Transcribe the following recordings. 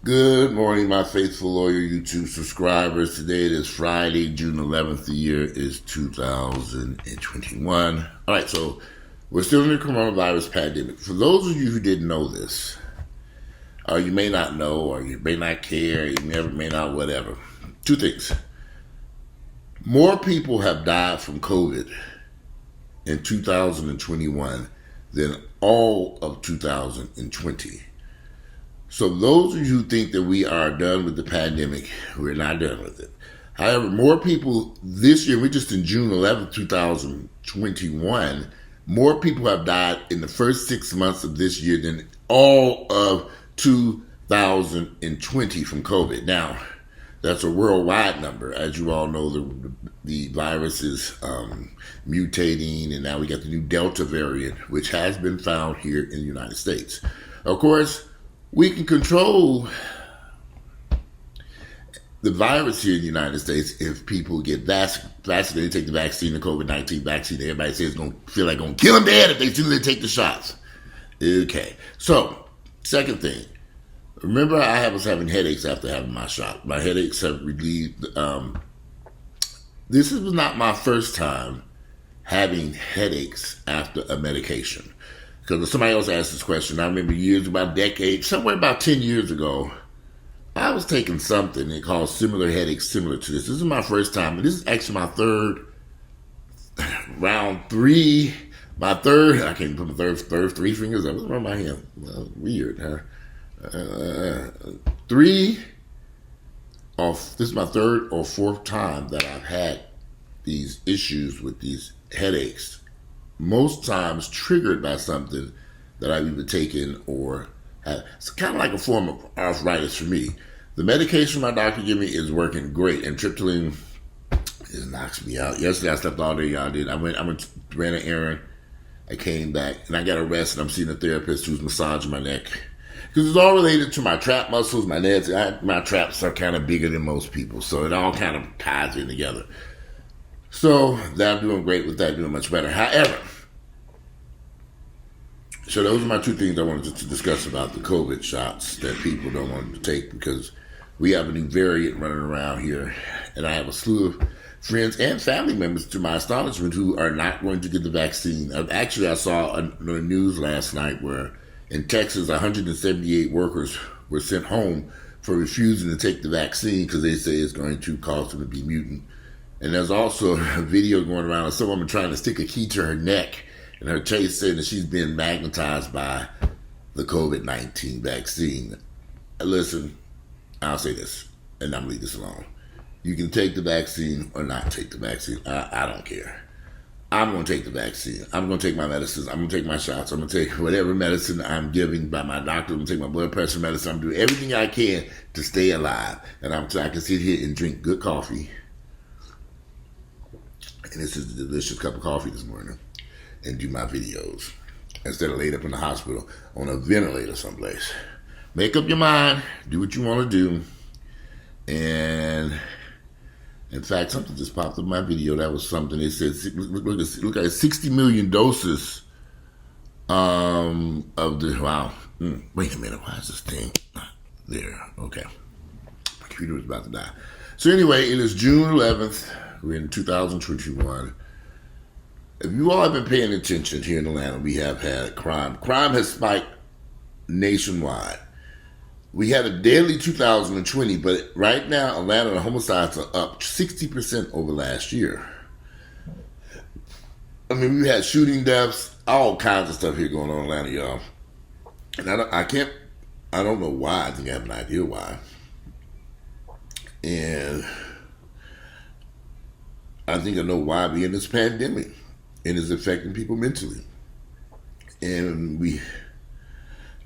Good morning, my faithful lawyer YouTube subscribers. Today it is Friday, June 11th. The year is 2021. All right, so we're still in the coronavirus pandemic. For those of you who didn't know this, or you may not know, or you may not care, you may not, whatever. Two things. More people have died from COVID in 2021 than all of 2020. So those of you who think that we are done with the pandemic, we're not done with it. However, more people this year, we're just in June 11th, 2021, more people have died in the first 6 months of this year than all of 2020 from COVID. Now, that's a worldwide number. As you all know, the virus is mutating, and now we got the new Delta variant, which has been found here in the United States. Of course, we can control the virus here in the United States if people get vaccinated, take the vaccine, the COVID-19 vaccine. Everybody says it's going to feel like going to kill them dead if they do take the shots. Okay. So, second thing. Remember, I was having headaches after having my shot. My headaches have relieved. This was not my first time having headaches after a medication. Because somebody else asked this question. I remember years, about a decade, somewhere about 10 years ago, I was taking something they called similar headaches, similar to this. This is my first time. And this is actually my third, round three, I can't put my third three fingers up. What's wrong with my hand? Weird, huh? This is my third or fourth time that I've had these issues with these headaches. Most times triggered by something that I've either taken or had. It's kind of like a form of arthritis for me. The medication my doctor gave me is working great, and triptyline knocks me out. Yesterday I slept all day, y'all did. I went ran an errand. I came back and I got a rest, and I'm seeing a therapist who's massaging my neck. Because it's all related to my trap muscles, my legs. My traps are kind of bigger than most people, so it all kind of ties in together. So that I'm doing great with that, doing much better. However, so those are my two things I wanted to discuss about the COVID shots that people don't want to take, because we have a new variant running around here, and I have a slew of friends and family members, to my astonishment, who are not going to get the vaccine. Actually, I saw on the news last night where in Texas, 178 workers were sent home for refusing to take the vaccine because they say it's going to cause them to be mutant. And there's also a video going around of some woman trying to stick a key to her neck, and her chase saying that she's been magnetized by the COVID-19 vaccine. Listen, I'll say this, and I'm going to leave this alone. You can take the vaccine or not take the vaccine. I don't care. I'm going to take the vaccine. I'm going to take my medicines. I'm going to take my shots. I'm going to take whatever medicine I'm given by my doctor. I'm going to take my blood pressure medicine. I'm going to do everything I can to stay alive. And I can sit here and drink good coffee. And this is a delicious cup of coffee this morning, and do my videos instead of laid up in the hospital on a ventilator someplace. Make up your mind, do what you want to do. And in fact, something just popped up in my video. That was something they said, look at 60 million doses of the, wow. Wait a minute, why is this thing not there? Okay. My computer was about to die. So anyway, it is June 11th. We're in 2021. If you all have been paying attention here in Atlanta, we have had crime. Crime has spiked nationwide. We had a deadly 2020, but right now, Atlanta, the homicides are up 60% over last year. I mean, we had shooting deaths, all kinds of stuff here going on in Atlanta, y'all. And I don't know why. I think I have an idea why. And I think I know why, being this pandemic, and it's affecting people mentally. And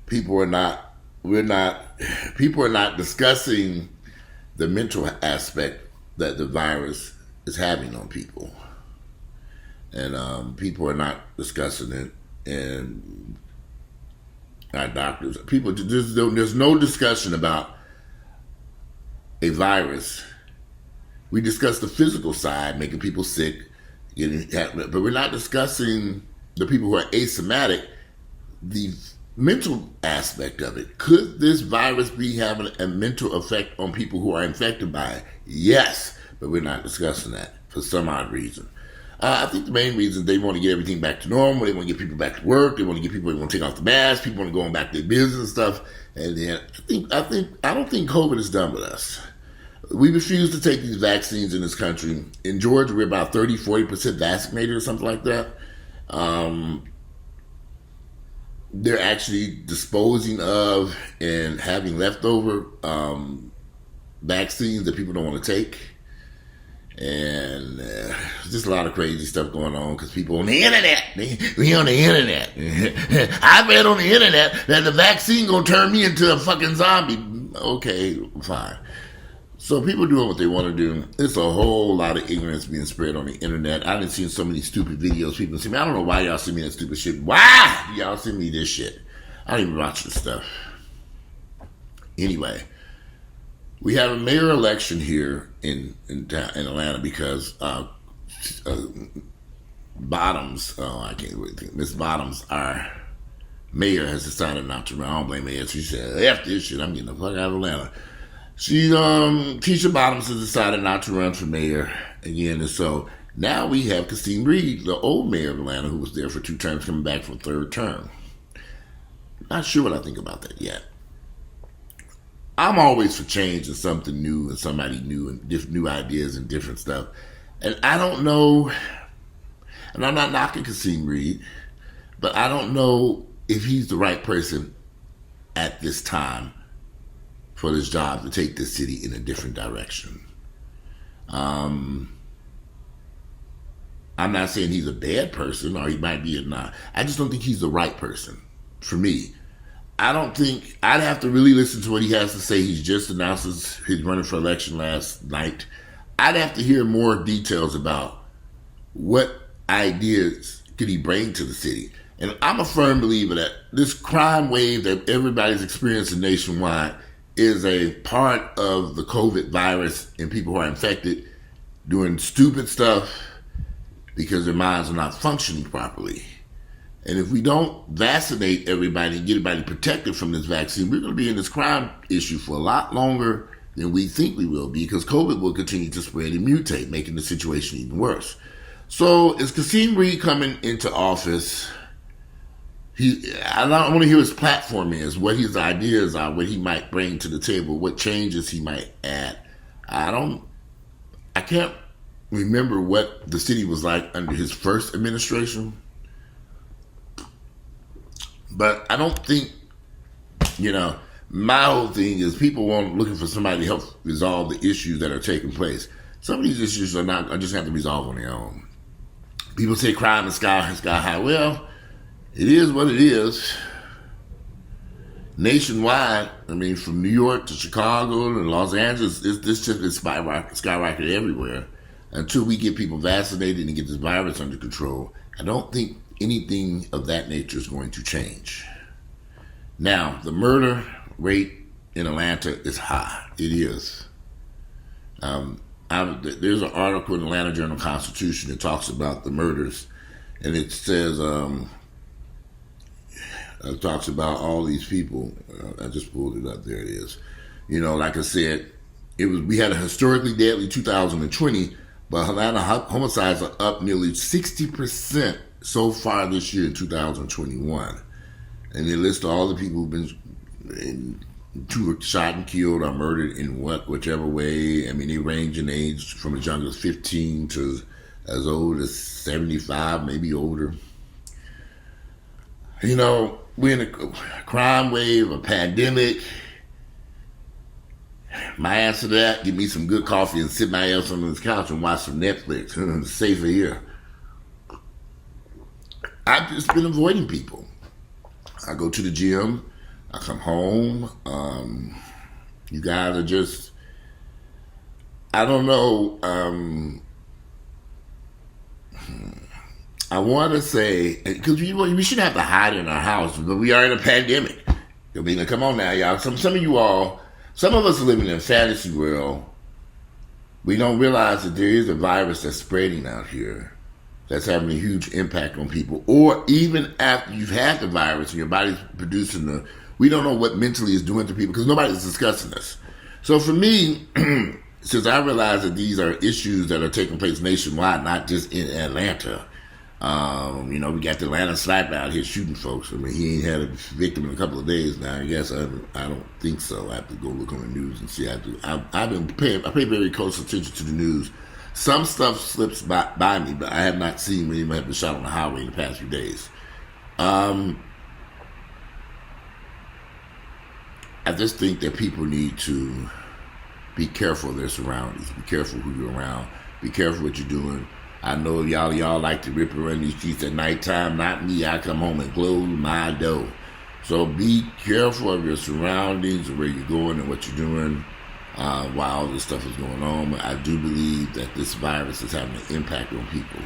people are not discussing the mental aspect that the virus is having on people. And people are not discussing it. And our doctors, there's no discussion about a virus. We discuss the physical side, making people sick, but we're not discussing the people who are asymptomatic, the mental aspect of it. Could this virus be having a mental effect on people who are infected by it? Yes, but we're not discussing that for some odd reason. I think the main reason they want to get everything back to normal. They want to get people back to work. They want to get people. They want to take off the mask. People want to go back to their business and stuff. And then I don't think COVID is done with us. We refuse to take these vaccines in this country. In Georgia, we're about 30-40% vaccinated or something like that. They're actually disposing of and having leftover vaccines that people don't want to take. And just a lot of crazy stuff going on because people on the internet, we on the internet. I read on the internet that the vaccine gonna turn me into a fucking zombie. Okay, fine. So people doing what they want to do. It's a whole lot of ignorance being spread on the internet. I done seen so many stupid videos. People see me. I don't know why y'all send me that stupid shit. Why do y'all send me this shit? I don't even watch this stuff. Anyway, we have a mayor election here in Atlanta because Bottoms, I can't really think. Miss Bottoms, our mayor, has decided not to run. I don't blame her. She said, "F this shit. I'm getting the fuck out of Atlanta." Keisha Bottoms has decided not to run for mayor again, and so now we have Christine Reed, the old mayor of Atlanta, who was there for 2 terms, coming back for a 3rd term. Not sure what I think about that yet. I'm always for change and something new and somebody new and new ideas and different stuff. And I don't know, and I'm not knocking Christine Reed, but I don't know if he's the right person at this time for this job to take this city in a different direction. I'm not saying he's a bad person or he might be or not. I just don't think he's the right person for me. I don't think I'd have to really listen to what he has to say. He's just announced his running for election last night. I'd have to hear more details about what ideas could he bring to the city. And I'm a firm believer that this crime wave that everybody's experiencing nationwide is a part of the COVID virus and people who are infected doing stupid stuff because their minds are not functioning properly. And if we don't vaccinate everybody and get everybody protected from this vaccine, we're going to be in this crime issue for a lot longer than we think we will be because COVID will continue to spread and mutate, making the situation even worse. So is Kasim Reed coming into office? I want to hear his platform is, what his ideas are, what he might bring to the table, what changes he might add. I can't remember what the city was like under his first administration. But I don't think, my whole thing is people looking for somebody to help resolve the issues that are taking place. Some of these issues are just have to resolve on their own. People say crime is sky high. Well, it is what it is. Nationwide, from New York to Chicago and Los Angeles, this shit is skyrocketed everywhere. Until we get people vaccinated and get this virus under control, I don't think anything of that nature is going to change. Now, the murder rate in Atlanta is high. It is. There's an article in the Atlanta Journal-Constitution that talks about the murders, and it says, it talks about all these people. I just pulled it up. There it is. Like I said, we had a historically deadly 2020, but Atlanta homicides are up nearly 60% so far this year in 2021. And they list all the people who've been shot and killed or murdered in whichever way. They range in age from as young as 15 to as old as 75, maybe older. We're in a crime wave, a pandemic. My answer to that, give me some good coffee and sit my ass on this couch and watch some Netflix. It's safer here. I've just been avoiding people. I go to the gym. I come home. You guys are just, I don't know. I want to say, because we shouldn't have to hide in our house, but we are in a pandemic. Come on now, y'all. Some of you all, some of us are living in a fantasy world. We don't realize that there is a virus that's spreading out here that's having a huge impact on people. Or even after you've had the virus and your body's producing we don't know what mentally is doing to people because nobody's discussing this. So for me, since I realize that these are issues that are taking place nationwide, not just in Atlanta, we got the Atlanta sniper out here shooting folks. I mean, he ain't had a victim in a couple of days now. I guess I don't think so. I have to go look on the news and see. I pay very close attention to the news. Some stuff slips by me, but I have not seen when anyone have been shot on the highway in the past few days. I just think that people need to be careful of their surroundings. Be careful who you're around. Be careful what you're doing. I know y'all like to rip around these streets at nighttime. Not me. I come home and close my door. So be careful of your surroundings and where you're going and what you're doing while all this stuff is going on. I do believe that this virus is having an impact on people.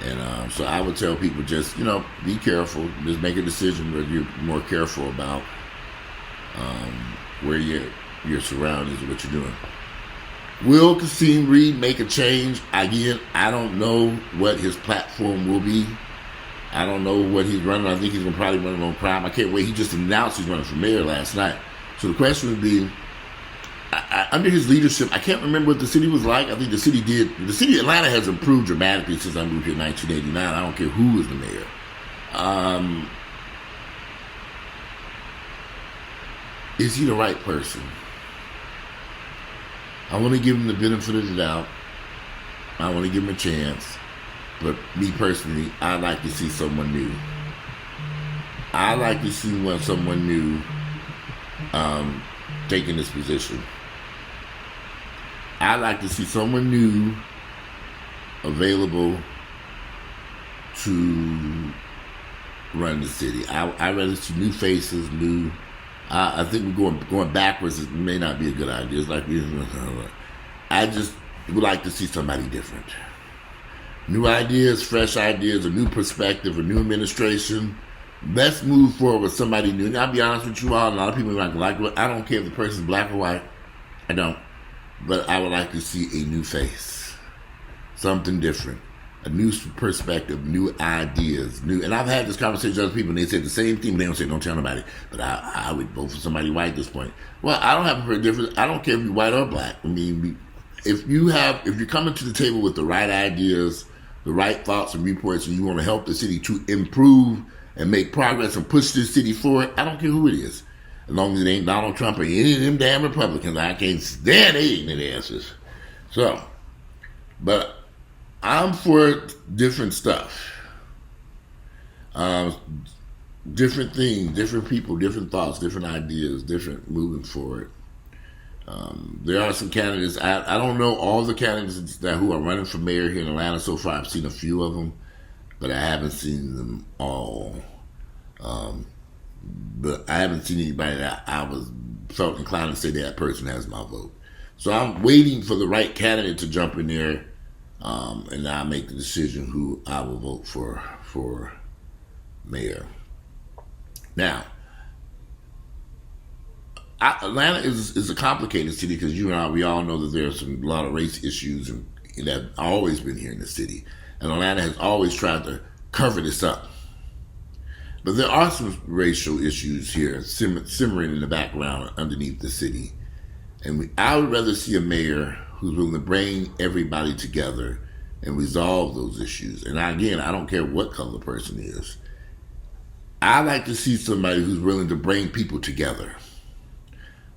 And so I would tell people just, be careful. Just make a decision whether you're more careful about where your surroundings and what you're doing. Will Kasim Reed make a change? Again, I don't know what his platform will be. I don't know what he's running. I think he's going to probably run on crime. I can't wait. He just announced he's running for mayor last night. So the question would be, under his leadership, I can't remember what the city was like. I think the city of Atlanta has improved dramatically since I moved here in 1989. I don't care who is the mayor. Is he the right person? I want to give him the benefit of the doubt. I want to give him a chance. But me personally, I'd like to see someone new. I'd like to see someone new taking this position. I'd like to see someone new available to run the city. I'd rather see new faces, I think we're going backwards. It may not be a good idea. It's like I just would like to see somebody different. New ideas, fresh ideas, a new perspective, a new administration. Let's move forward with somebody new. And I'll be honest with you all, a lot of people are not like it. I don't care if the person's black or white. I don't. But I would like to see a new face. Something different. A new perspective, new ideas, and I've had this conversation with other people, and they said the same thing. They don't say, "Don't tell nobody," but I would vote for somebody white at this point. Well, I don't have a difference. I don't care if you're white or black. I mean, if you're coming to the table with the right ideas, the right thoughts and viewpoints, and you want to help the city to improve and make progress and push this city forward, I don't care who it is, as long as it ain't Donald Trump or any of them damn Republicans. I can't stand ignorant answers. So, but I'm for different stuff. Different things, different people, different thoughts, different ideas, different moving forward. There are some candidates. I don't know all the candidates who are running for mayor here in Atlanta so far. I've seen a few of them, but I haven't seen them all. But I haven't seen anybody that I felt inclined to say that person has my vote. So I'm waiting for the right candidate to jump in there. And I'll make the decision who I will vote for mayor. Now, Atlanta is a complicated city because we all know that there's a lot of race issues and that have always been here in the city. And Atlanta has always tried to cover this up. But there are some racial issues here simmering in the background underneath the city. And I would rather see a mayor who's willing to bring everybody together and resolve those issues. And I don't care what color the person is. I like to see somebody who's willing to bring people together.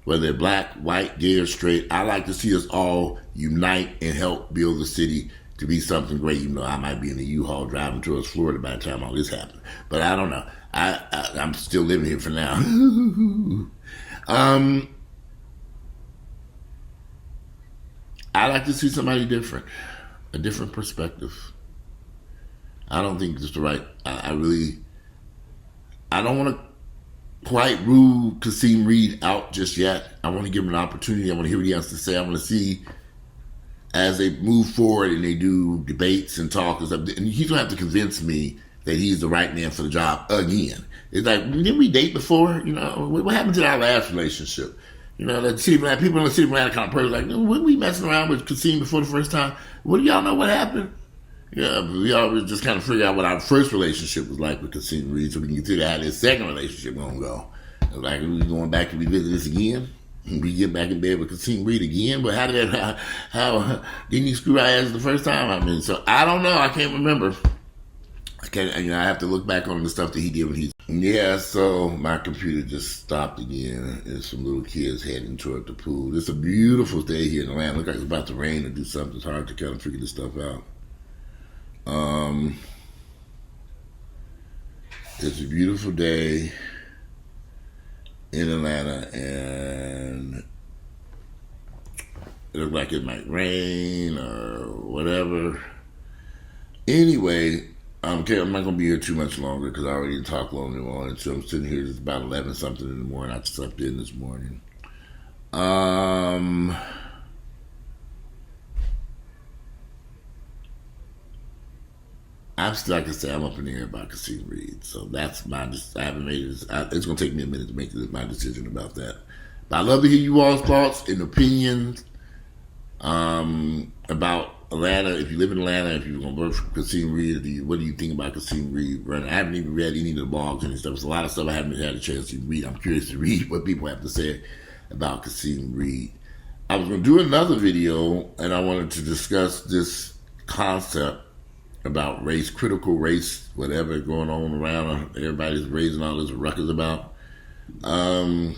Whether they're black, white, gay, or straight, I like to see us all unite and help build the city to be something great. Even though I might be in a U-Haul driving towards Florida by the time all this happens. But I don't know. I'm still living here for now. I like to see somebody different, a different perspective. I don't think it's the right. I don't want to quite rule Kasim Reed out just yet. I want to give him an opportunity. I want to hear what he has to say. I want to see as they move forward and they do debates and talk and stuff. And he's gonna have to convince me that he's the right man for the job again. It's like, didn't we date before? What happened to our last relationship? The city of Atlanta, people in the city of Atlanta kind of person like, weren't we messing around with Kasim before the first time? What do y'all know what happened? Yeah, but we always just kind of figure out what our first relationship was like with Kasim Reed, so we can consider how this second relationship gonna go. Like, are we going back to revisit this again? We get back in bed with Kasim Reed again? But how did that? How didn't he screw our ass the first time? I mean, so I don't know. I can't remember. I can't. I have to look back on the stuff that he did when he. Yeah, so my computer just stopped again. There's some little kids heading toward the pool. It's a beautiful day here in Atlanta. Look like it's about to rain or do something. It's hard to kind of figure this stuff out. It's a beautiful day in Atlanta, and it looks like it might rain or whatever. Anyway, okay, I'm not going to be here too much longer because I already talked long in the morning. So I'm sitting here, it's about 11 something in the morning. I slept in this morning. I'm still, like I said, I'm up in the air about Kasim Reed. So that's my, I haven't made it. It's going to take me a minute to make my decision about that. But I'd love to hear you all's thoughts and opinions about Atlanta. If you live in Atlanta, if you're going to vote for Kasim Reed, what do you think about Kasim Reed running? I haven't even read any of the blogs and stuff. There's a lot of stuff I haven't had a chance to read. I'm curious to read what people have to say about Kasim Reed. I was going to do another video, and I wanted to discuss this concept about race, critical race, whatever going on around. Everybody's raising all this ruckus about. And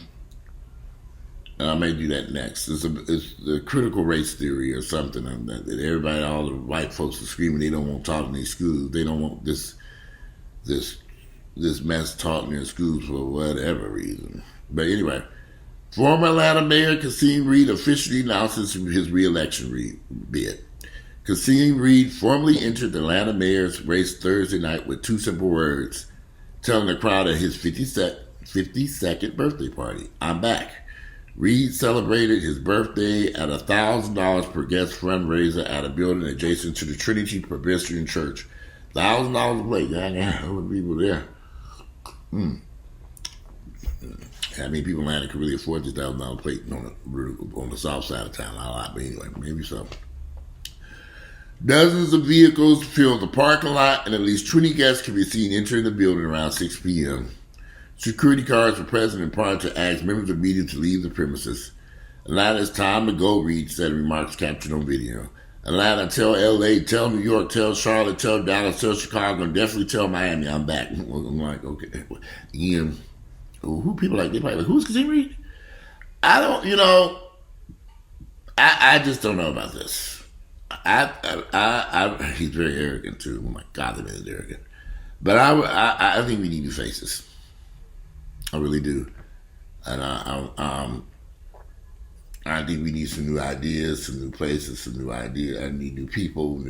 I may do that next. It's the critical race theory or something that everybody, all the white folks are screaming they don't want taught in their schools. They don't want this mess taught in their schools for whatever reason. But anyway, former Atlanta Mayor Kasim Reed officially announces his re-election bid. Kasim Reed formally entered the Atlanta mayor's race Thursday night with two simple words, telling the crowd at his 52nd birthday party, "I'm back." Reed celebrated his birthday at a $1,000 per guest fundraiser at a building adjacent to the Trinity Presbyterian Church. $1,000 a plate. How many people there? How many people in Atlanta could really afford this $1,000 plate on the south side of town? Not a lot, but anyway, maybe so. Dozens of vehicles filled the parking lot, and at least 20 guests can be seen entering the building around 6 p.m. Security guards were present and prior to ask members of the media to leave the premises. "Atlanta, it's time to go," Reed said in remarks captured on video. "Atlanta, tell L.A., tell New York, tell Charlotte, tell Dallas, tell Chicago, and definitely tell Miami I'm back." I'm like, okay. Again, who people like, they probably like, who's Kasim Reed? I don't, I just don't know about this. He's very arrogant too. Oh my God, the man is arrogant. But I think we need new faces. I really do. And I think we need some new ideas, some new places, some new ideas. I need new people, we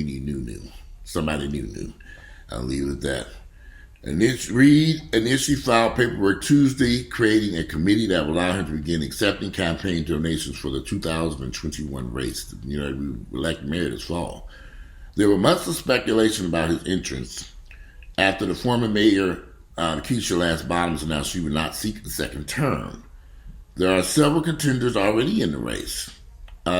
need new. Somebody new. I'll leave it at that. And Reed initially filed paperwork Tuesday, creating a committee that will allow him to begin accepting campaign donations for the 2021 race. We elect mayor this fall. There were months of speculation about his entrance after the former mayor, Keisha Lance Bottoms, announced she would not seek a second term. There are several contenders already in the race.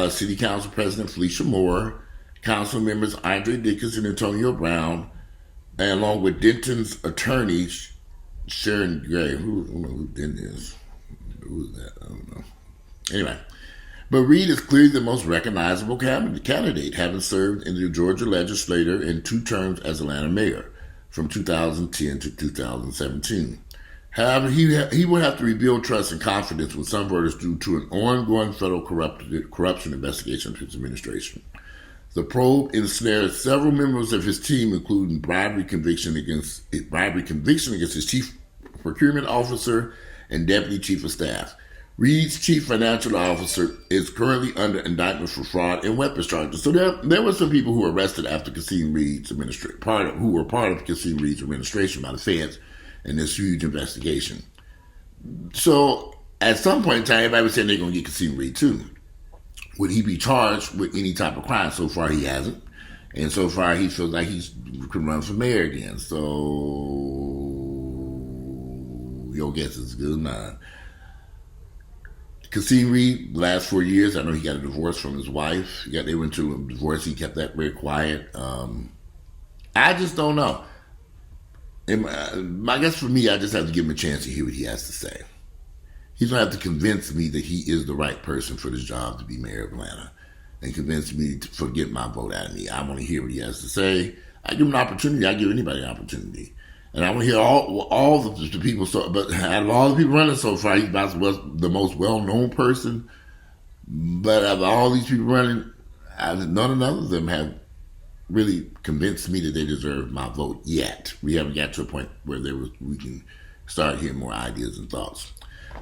City Council President Felicia Moore, Council members Andre Dickens and Antonio Brown, and along with Denton's attorney, Sharon Gray. Who Denton is? Who is that? I don't know. Anyway, but Reed is clearly the most recognizable candidate, having served in the Georgia legislature in 2 terms as Atlanta mayor, from 2010 to 2017. However, he will have to rebuild trust and confidence with some voters due to an ongoing federal corruption investigation of his administration. The probe ensnares several members of his team, including bribery conviction against his chief procurement officer and deputy chief of staff. Reed's chief financial officer is currently under indictment for fraud and weapons charges. So there were some people who were arrested after Kasim Reed's who were part of Kasim Reed's administration by the feds in this huge investigation. So at some point in time, everybody was saying they're going to get Kasim Reed too. Would he be charged with any type of crime? So far, he hasn't. And so far, he feels like he could run for mayor again. So your guess is as good as mine. Kasim Reed, the last 4 years, I know he got a divorce from his wife. They went through a divorce. He kept that very quiet. I just don't know. I guess for me, I just have to give him a chance to hear what he has to say. He's going to have to convince me that he is the right person for this job to be mayor of Atlanta and convince me to forget my vote out of me. I want to hear what he has to say. I give him an opportunity. I give anybody an opportunity. And I want to hear all the people. But out of all the people running so far, he's about the most well-known person. But out of all these people running, none of them have really convinced me that they deserve my vote yet. We haven't got to a point where we can start hearing more ideas and thoughts.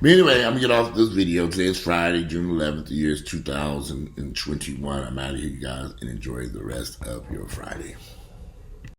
But anyway, I'm going to get off this video. Today is Friday, June 11th. The year is 2021. I'm out of here, you guys, and enjoy the rest of your Friday.